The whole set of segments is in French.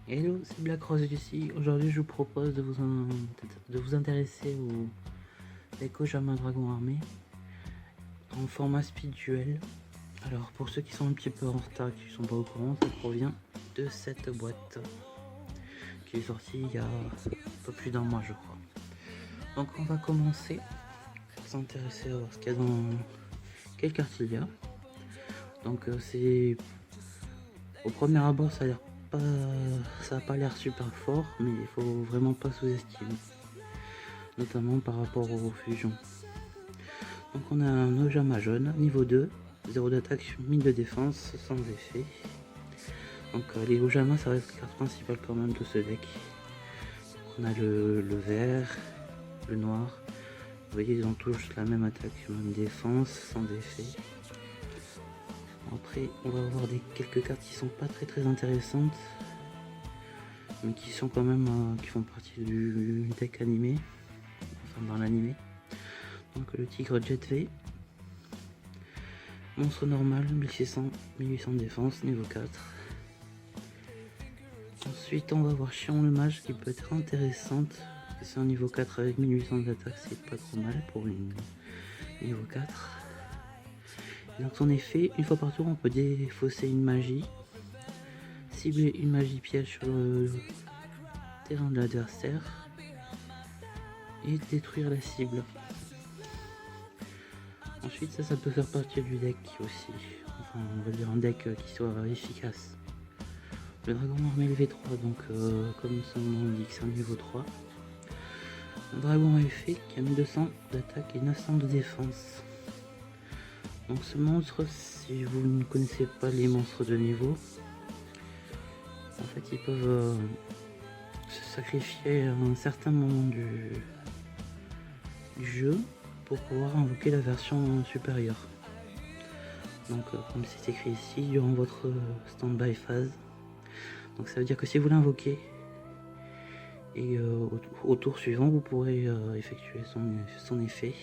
Hello, c'est Black Rose ici. Aujourd'hui, je vous propose de vous intéresser au Ekojama Dragon Armé en format speed duel. Alors, pour ceux qui sont un petit peu en retard, qui ne sont pas au courant, ça provient de cette boîte qui est sortie il y a un peu plus d'un mois, je crois. Donc, on va commencer à s'intéresser à voir ce qu'il y a dans quelle carte il y a. Donc, c'est au premier abord, ça a pas l'air super fort, mais il faut vraiment pas sous-estimer, notamment par rapport aux fusions. Donc on a un Ojama jaune, niveau 2, 0 d'attaque, 1000 de défense, sans effet. Donc les Ojama, ça reste la carte principale quand même de ce deck. On a le vert, le noir. Vous voyez, ils ont tous la même attaque, même défense, sans effet. Après, on va avoir quelques cartes qui sont pas très intéressantes, mais qui sont quand même qui font partie du deck animé, enfin dans l'animé. Donc le tigre Jet V, monstre normal, 1600, 1800 de défense, niveau 4. Ensuite on va voir Chion le mage qui peut être intéressante, c'est un niveau 4 avec 1800 d'attaque, c'est pas trop mal pour une niveau 4. Et donc son effet, une fois par tour on peut défausser une magie, cibler une magie piège sur le terrain de l'adversaire et détruire la cible. Ensuite ça peut faire partie du deck aussi, enfin on va dire un deck qui soit efficace. Le dragon armé LV3, donc comme son nom l'indique, c'est un niveau 3. Un dragon effet qui a 1200 d'attaque et 900 de défense. Donc ce monstre, si vous ne connaissez pas les monstres de niveau, en fait ils peuvent se sacrifier à un certain moment du jeu pour pouvoir invoquer la version supérieure. Donc comme c'est écrit ici, durant votre stand-by phase. Donc ça veut dire que si vous l'invoquez, et au tour suivant vous pourrez effectuer son effet.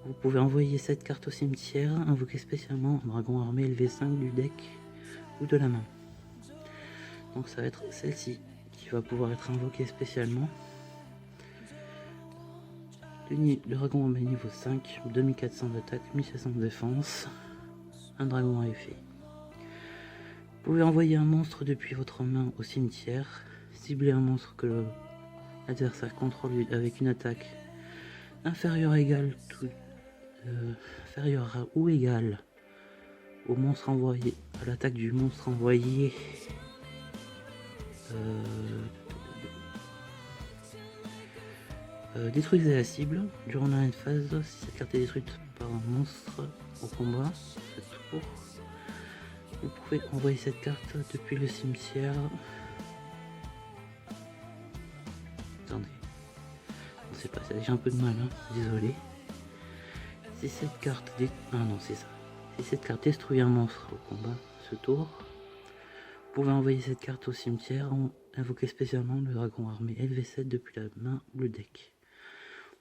Vous pouvez envoyer cette carte au cimetière, invoquer spécialement un dragon armé LV5 du deck ou de la main. Donc ça va être celle-ci qui va pouvoir être invoquée spécialement. Le dragon armé niveau 5, 2400 d'attaque, 1700 de défense, un dragon à effet. Vous pouvez envoyer un monstre depuis votre main au cimetière, cibler un monstre que l'adversaire contrôle avec une attaque inférieure ou égale au monstre envoyé, à l'attaque du monstre envoyé détruisez la cible durant la phase. Si cette carte est détruite par un monstre au combat ce tour, vous pouvez envoyer cette carte depuis le cimetière. Attendez, on sait pas, j'ai un peu de mal, hein, désolé. Si cette carte Si cette carte détruit un monstre au combat ce tour, vous pouvez envoyer cette carte au cimetière, invoquer spécialement le dragon armé LV7 depuis la main ou le deck.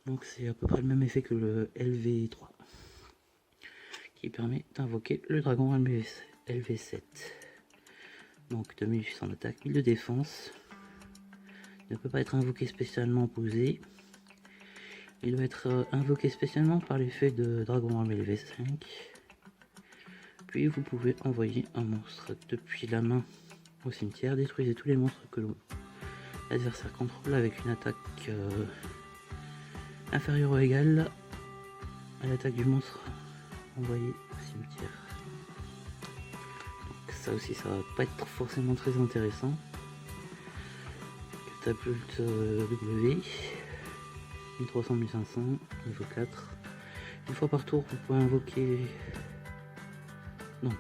Donc c'est à peu près le même effet que le LV3 qui permet d'invoquer le dragon armé LV7. Donc 2800 d'attaque, 1000 de défense. Il ne peut pas être invoqué spécialement posé. Il doit être invoqué spécialement par l'effet de dragon armé LV5. Puis vous pouvez envoyer un monstre depuis la main au cimetière. Détruisez tous les monstres que l'adversaire contrôle avec une attaque inférieure ou égale à l'attaque du monstre envoyé au cimetière. Donc ça aussi, ça va pas être forcément très intéressant. Catapulte W, 1300, 1500, niveau 4. Une fois par tour, vous pouvez invoquer... Non.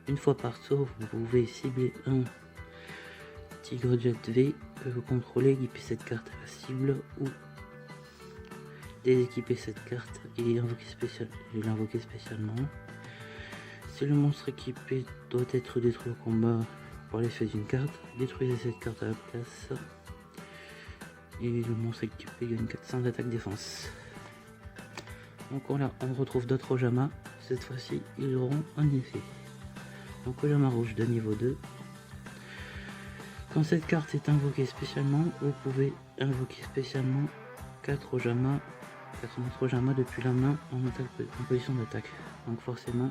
Une fois par tour, vous pouvez cibler un Tigre Jet V que vous contrôlez, équiper cette carte à la cible ou déséquiper cette carte et l'invoquer spécialement. Si le monstre équipé doit être détruit au combat par l'effet d'une carte, détruisez cette carte à la place et le monstre équipé gagne 400 d'attaque défense. Donc voilà, on retrouve d'autres Ojama. Cette fois-ci, ils auront un effet. Donc Ojama rouge de niveau 2. Quand cette carte est invoquée spécialement, vous pouvez invoquer spécialement 4 Ojama, 4 monstres Ojama depuis la main en position d'attaque. Donc forcément,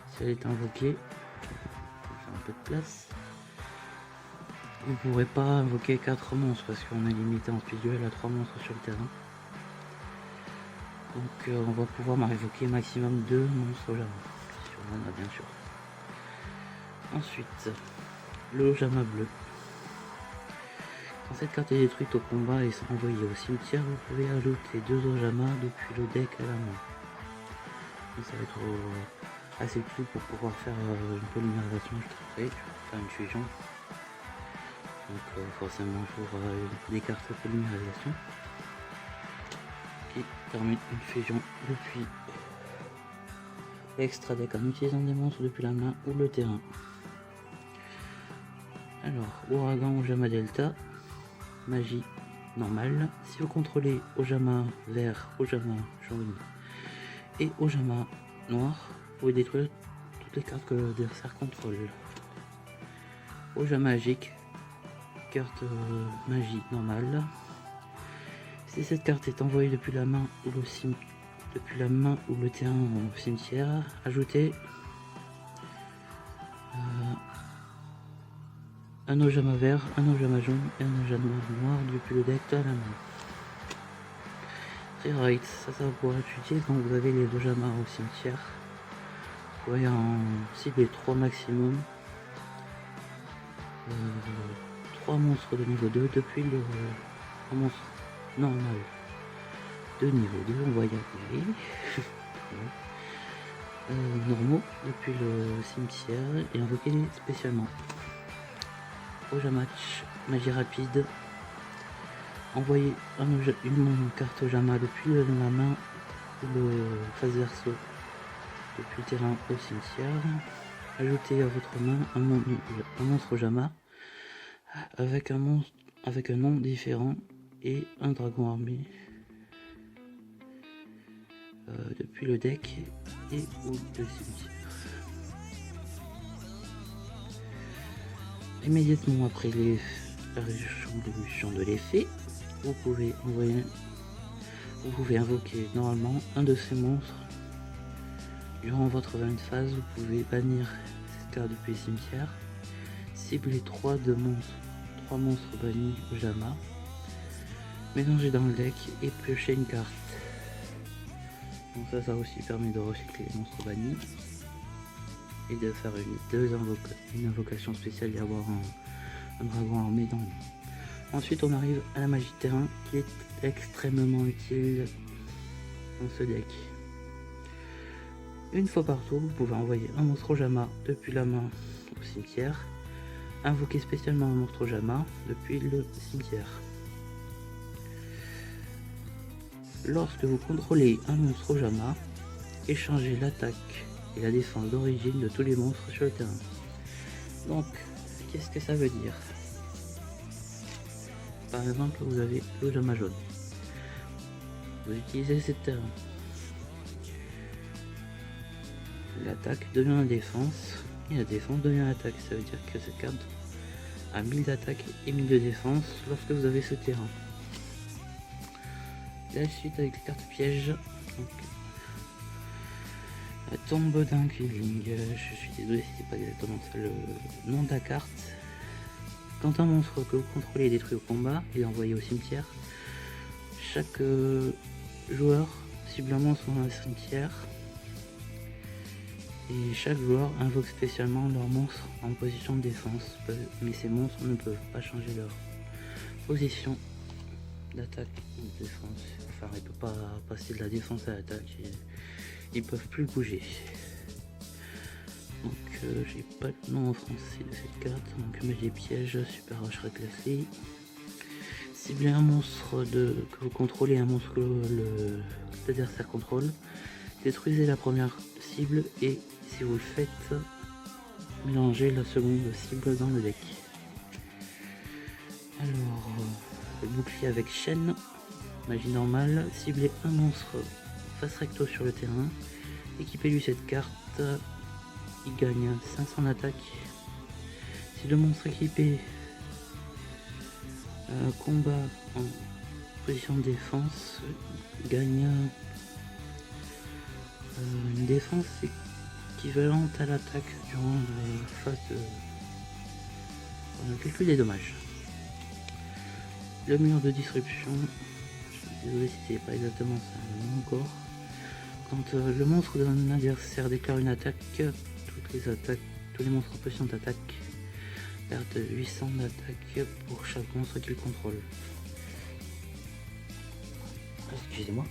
si elle est invoquée, je vais faire un peu de place. Vous ne pourrez pas invoquer 4 monstres parce qu'on est limité en speed duel à 3 monstres sur le terrain. Donc on va pouvoir invoquer maximum 2 monstres Ojama, si on en a bien sûr. Ensuite, le Ojama bleu. Quand cette carte est détruite au combat et envoyée au cimetière, vous pouvez ajouter 2 Ojama depuis le deck à la main. Donc ça va être assez utile pour pouvoir faire une polymérisation juste après, faire une fusion. Donc forcément il faudra des cartes de polymérisation qui permettent une fusion depuis l'extra deck en utilisant des monstres depuis la main ou le terrain. Alors, Ouragan Ojama Delta, magie normale. Si vous contrôlez Ojama vert, Ojama jaune et Ojama noir, vous pouvez détruire toutes les cartes que l'adversaire contrôle. Ojama magique, carte magie normale. Si cette carte est envoyée depuis la main ou le terrain au cimetière, ajoutez un Ojama vert, un Ojama jaune et un Ojama noir depuis le deck à la main. Rewrite, ça va pouvoir étudier quand vous avez les Ojama au cimetière. Vous pouvez en cibler 3 maximum. 3 monstres de niveau 2 depuis le monstre normal de niveau 2, on va y arriver. Normaux depuis le cimetière et invoquer spécialement. Ojama magie rapide. Envoyer une carte Ojama depuis la main ou le face verso depuis le terrain au cimetière. Ajoutez à votre main un monstre Ojama avec un nom différent et un dragon armé depuis le deck et ou le cimetière. Immédiatement après la résolution de l'effet, vous pouvez invoquer normalement un de ces monstres. Durant votre event phase, vous pouvez bannir cette carte depuis le cimetière, cibler 3 monstres bannis Ojama, mélanger dans le deck et piocher une carte. Donc ça aussi permet de recycler les monstres bannis et de faire une invocation spéciale et avoir un dragon armé dans le main. Ensuite on arrive à la magie de terrain qui est extrêmement utile dans ce deck. Une fois par tour, vous pouvez envoyer un monstre Ojama depuis la main au cimetière, invoquer spécialement un monstre Ojama depuis le cimetière. Lorsque vous contrôlez un monstre Ojama, échangez l'attaque et la défense d'origine de tous les monstres sur le terrain. Donc, qu'est-ce que ça veut dire? Par exemple, vous avez l'Ojama jaune. Vous utilisez cette terrain. L'attaque devient la défense et la défense devient l'attaque. Ça veut dire que cette carte a 1000 d'attaque et 1000 de défense lorsque vous avez ce terrain. La suite avec les cartes pièges. Donc, la tombe d'un killing. Je suis désolé si c'est pas exactement ça le nom de la carte. Quand un monstre que vous contrôlez est détruit au combat et envoyé au cimetière, chaque joueur cible un monstre dans le cimetière et chaque joueur invoque spécialement leur monstre en position de défense, mais ces monstres ne peuvent pas changer leur position d'attaque ou de défense. Enfin, ils ne peuvent pas passer de la défense à l'attaque, ils peuvent plus bouger. Donc j'ai pas le nom en français de cette carte, donc magie piège, super hacherait classé. Ciblez un monstre que vous contrôlez, un monstre que l'adversaire contrôle. Détruisez la première cible et si vous le faites, mélangez la seconde cible dans le deck. Alors, le bouclier avec chaîne, magie normale, ciblez un monstre face recto sur le terrain, équipez-lui cette carte, il gagne 500 d'attaque. Si le monstre équipé Combat en position de défense gagne une défense équivalente à l'attaque durant la phase de calcul des dommages. Le mur de disruption, je suis désolé si c'est pas exactement ça, mais encore. Quand le monstre d'un adversaire déclare une attaque, tous les monstres en position d'attaque perdent 800 d'attaque pour chaque monstre qu'il contrôle. Excusez-moi.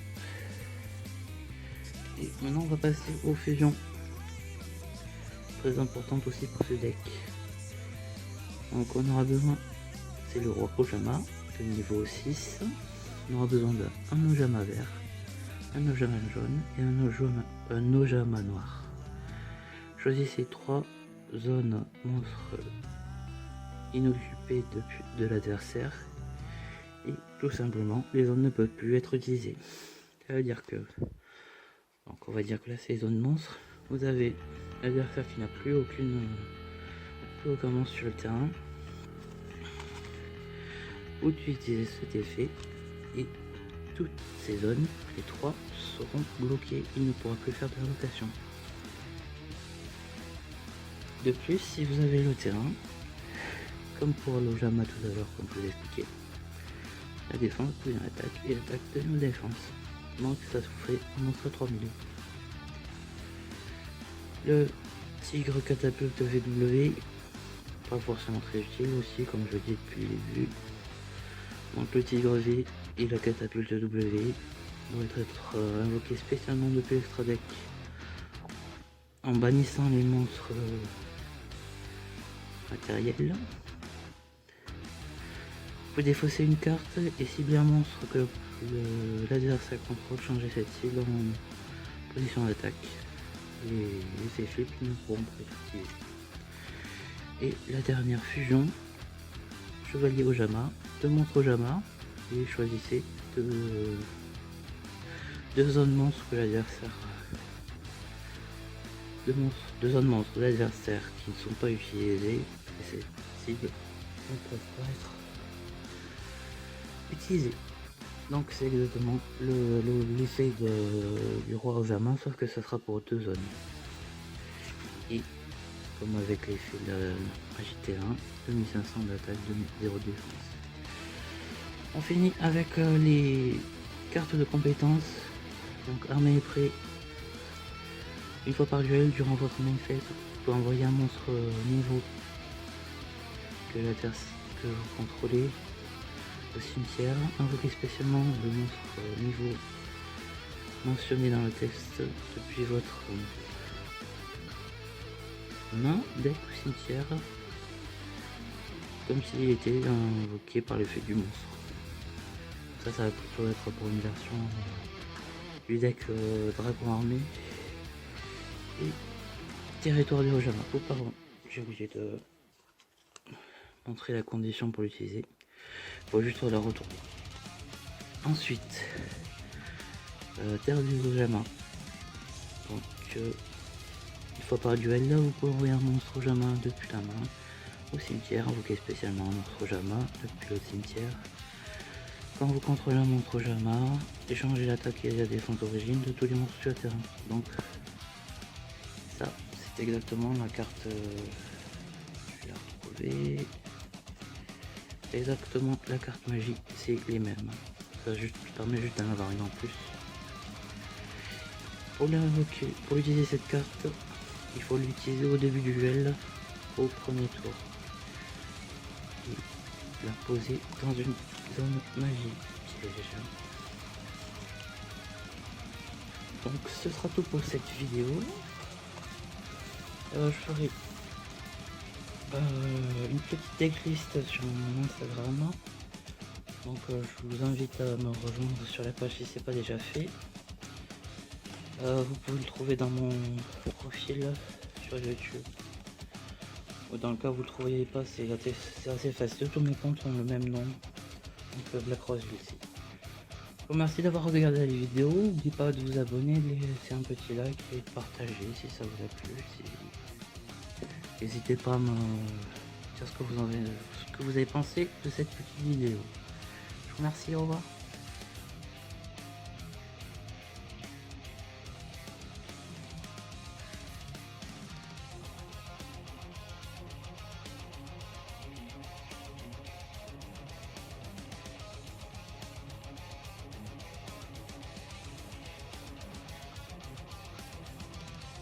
Et maintenant on va passer aux fusions. Très importante aussi pour ce deck. Donc on aura besoin, c'est le roi Ojama, de niveau 6. On aura besoin d'un Ojama vert, un Ojama jaune et un Ojama noir. Choisissez 3 zones monstres inoccupées de l'adversaire et tout simplement les zones ne peuvent plus être utilisées. Ça veut dire que, donc on va dire que là c'est les zones monstres. Vous avez l'adversaire qui n'a plus aucun monstre sur le terrain. Vous utilisez cet effet et toutes ces zones, les 3, seront bloquées. Il ne pourra plus faire de rotation. De plus, si vous avez le terrain, comme pour l'Ojama tout à l'heure, comme je vous l'ai expliqué, la défense devient attaque et l'attaque devient défense. Donc ça se fait un monstre 3000. Le tigre catapulte VW, pas forcément très utile aussi, comme je dis depuis le début. Donc le tigre V et la catapulte W doivent être invoqués spécialement depuis l'extra deck en bannissant les monstres matériels. Vous pouvez défausser une carte et cibler un monstre que l'adversaire contrôle, changer cette cible en position d'attaque. Et les effets ne pourront pas être utilisés. Et la dernière fusion, chevalier Ojama, 2 monstres Ojama, et choisissez 2 zones monstres que l'adversaire. 2 zones monstres de l'adversaire qui ne sont pas utilisées, et ces cibles ne peuvent pas être utilisées. Donc c'est exactement l'effet du roi Ojama, sauf que ça sera pour 2 zones. Et comme avec l'effet de AJT1, 2500 d'attaque, 0 défense. On finit avec les cartes de compétences. Donc armée et prêt. Une fois par duel, durant votre main phase, vous pouvez envoyer un monstre niveau que vous contrôlez au cimetière. Invoquez spécialement le monstre niveau mentionné dans le texte depuis votre main, deck ou cimetière, comme s'il était invoqué par l'effet du monstre. Ça va plutôt être pour une version du deck Dragon Armé et territoire du Ojama. Oh pardon, j'ai oublié de montrer la condition pour l'utiliser. Il faut juste la retourner. Ensuite, terre du Ojama. Donc une fois par duel, là vous pouvez envoyer un monstre Ojama depuis la main au cimetière, invoquer spécialement un monstre Ojama depuis le cimetière. Quand vous contrôlez un monstre Ojama, échangez l'attaque et la défense d'origine de tous les monstres sur le terrain. Donc ça, c'est exactement la carte. Je vais la retrouver. Exactement la carte magie, c'est les mêmes. Ça permet juste d'en avoir une en plus. Pour utiliser cette carte, il faut l'utiliser au début du duel, au premier tour. Et la poser dans une zone magie. Donc ce sera tout pour cette vidéo. Je ferai une petite decklist sur mon Instagram. Donc je vous invite à me rejoindre sur la page si ce n'est pas déjà fait. Vous pouvez le trouver dans mon profil sur YouTube. Dans le cas où vous le trouveriez pas, c'est assez facile. Tous mes comptes ont le même nom. Donc Black Rose aussi. Je vous remercie d'avoir regardé la vidéo. N'oubliez pas de vous abonner, de laisser un petit like et de partager si ça vous a plu. N'hésitez pas à me dire ce que vous avez pensé de cette petite vidéo. Je vous remercie, au revoir.